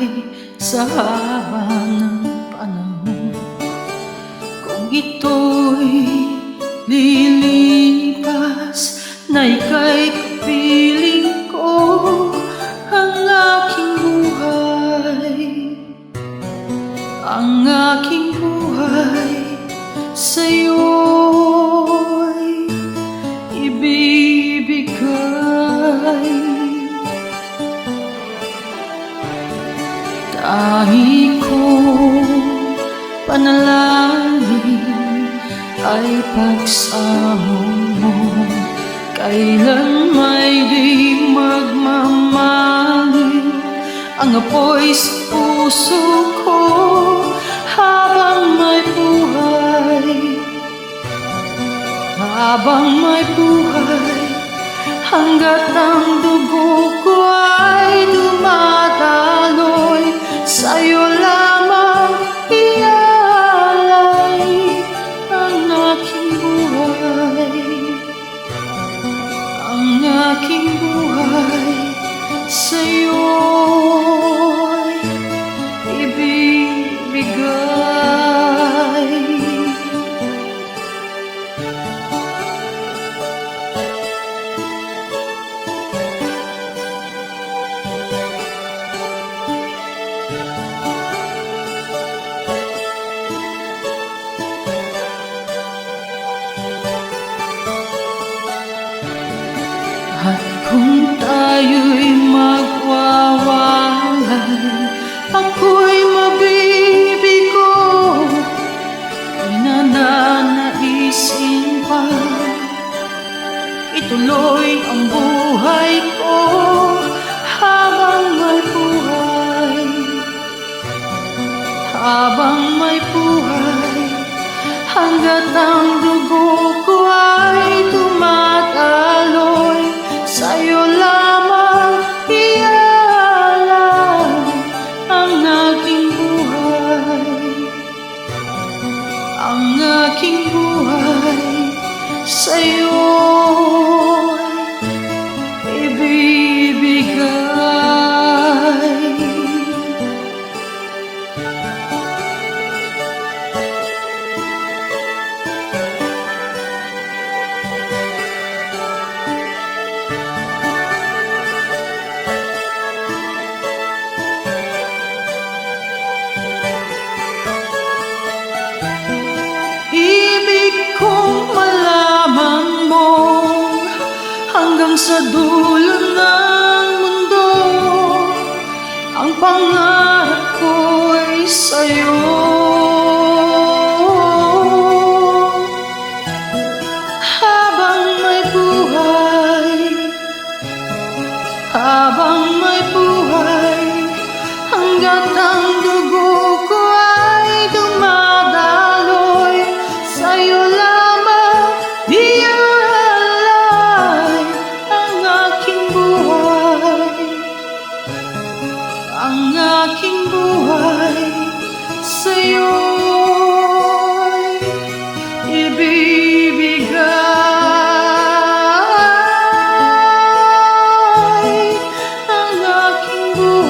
buhay sa haba ng panahon. Kung ito'y lilipas na ika'y kapiling ko, ang aking buhay, ang aking buhay sa'yo'y ibibigay. Tangi kong panalangin ay pagsamo mo, kailan may di magmamahil ang apoy sa puso ko habang may buhay, habang may buhay, hanggat ang dugo ko ay dumadaloy, sa'yo lamang ialay ang aking buhay, ang aking buhay sa'yo'y ibibigay. At kung tayo'y magwawalay, ako'y mabibigo, di na nanaisin pa ituloy ang buhay ko habang may buhay, habang may buhay, hanggat ang dugo ko ay dumadaloy, sa'yo lamang ialay ang aking buhay, ang aking buhay sa'yo'y ibibigay. Hanggang sa dulo ng mundo, ang pangarap ko'y sa'yo. Habang may buhay, habang may buhay, hanggat ang dugo ko ay dumadaloy, sa'yo lamang ialay ang aking buhay, ang aking buhay sa'yo'y ibibigay, ang aking buhay.